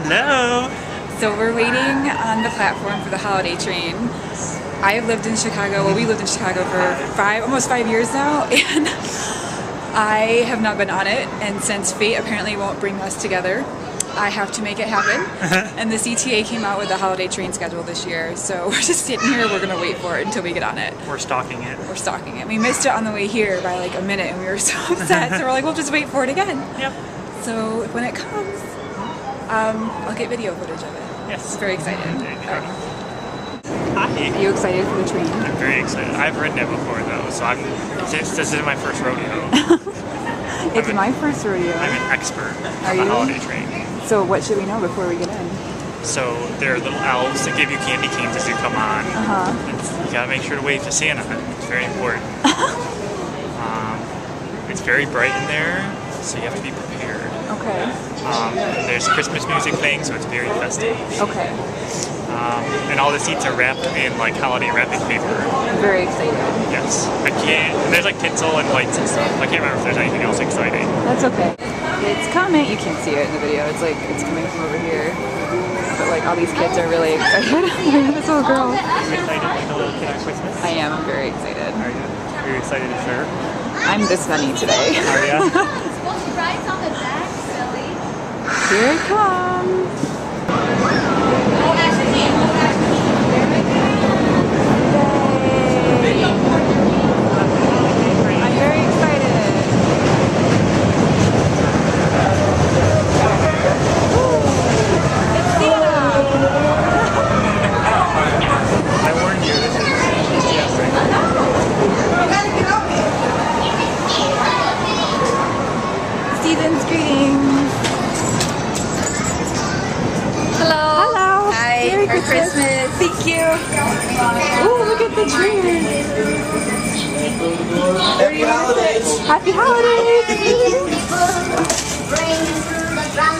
Hello. So we're waiting on the platform for the holiday train. I have lived in Chicago, well we lived in Chicago for almost 5 years now, and I have not been on it, and since fate apparently won't bring us together, I have to make it happen. And the CTA came out with the holiday train schedule this year, so we're just sitting here, we're gonna wait for it until we get on it. We're stalking it. We're stalking it. We missed it on the way here by like a minute and we were so upset, so we're like, we'll just wait for it again. Yep. So when it comes, I'll get video footage of it. Yes. Very excited. Hi. Are you excited for the train? I'm very excited. I've ridden it before though, so this is my first rodeo. It's my first rodeo. I'm an expert Are on the you? holiday train. So what should we know before we get in? So there are little elves that give you candy canes as you come on. Uh-huh. You gotta make sure to wave to Santa. It's very important. It's very bright in there, so you have to be prepared. Okay. And there's Christmas music playing, so it's very festive. Okay. And all the seats are wrapped in like holiday wrapping paper. I'm very excited. Yes. I can't. And there's like tinsel and lights and stuff. I can't remember if there's anything else exciting. That's okay. It's coming. You can't see it in the video. It's like it's coming from over here. But like all these kids are really excited. This little girl. Are you excited like a little kid on Christmas? I am. I'm very excited. Are you excited to share? I'm this funny today. Are you? Here it comes. I'm very excited. It's Santa. I warned you. This is yes, Season's greetings. Hello. Hello. Hi. Merry For Christmas. Christmas. Thank you. Oh, look at the tree. Happy holidays. Happy holidays.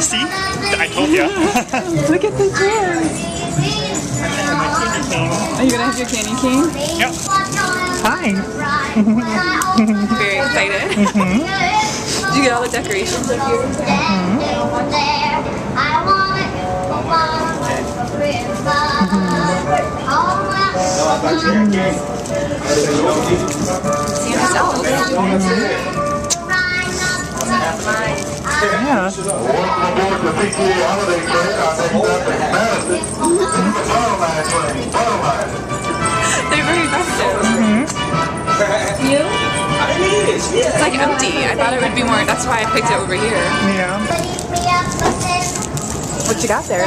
See? I told you. Look at the tree. Are you gonna have your candy cane? Yep. Hi. Very excited. Did you get all the decorations up here? Santa's elf. Yeah. They're very festive. You? It's like empty. I thought it would be more. That's why I picked it over here. Yeah. What you got there?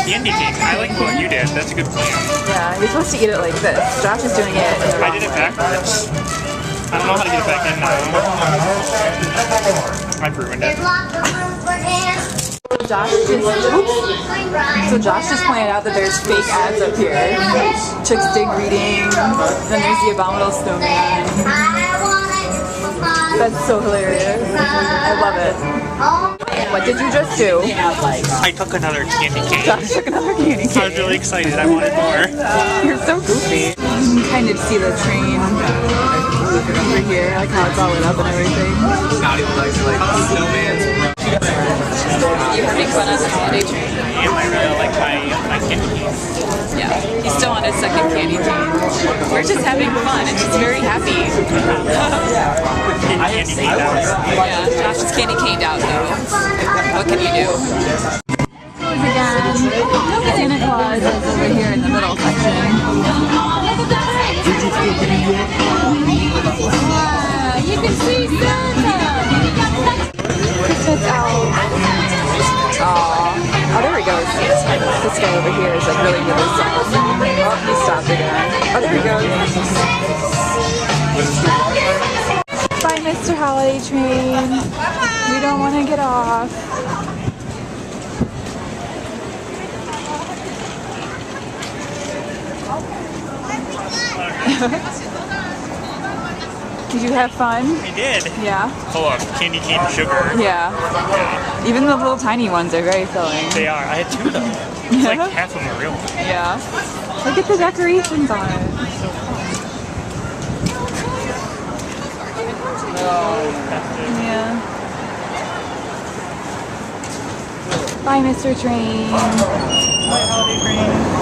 Candy cane. I like what you did. That's a good plan. Yeah, you're supposed to eat it like this. Josh is doing it in the I wrong did it way. backwards. I don't know how to get it back in now. I've ruined it. So Josh just pointed out that there's fake ads up here. Chicks Dig Reading, then there's the Abominable Snowman. That's so hilarious. I love it. What did you just do? I took another candy cane. Josh took another candy I was cane. really excited. I wanted more. You're so goofy. You can kind of see the train over here, like how it's all lit up and everything. You make fun of the holiday train. I really like my candy cane. Yeah, he's still on his second candy cane. We're just having fun and just very happy. Candy cane down. Yeah, Josh is candy caned out though. What can you do? Again, Santa Claus is over here in the middle section. Wow, you can see Santa! Christmas elf. Oh, there he goes. This guy over here is like really really sad. Oh, he stopped again. Oh, there he goes. Bye, Mr. Holiday Train. We don't want to get off. Did you have fun? I did. Yeah. Full of candy cane sugar. Yeah. Even the little tiny ones are very filling. They are. I had two of them. It's like half of them are real. Yeah. Look at the decorations on it. Yeah. Bye, Mr. Train. Bye, holiday train.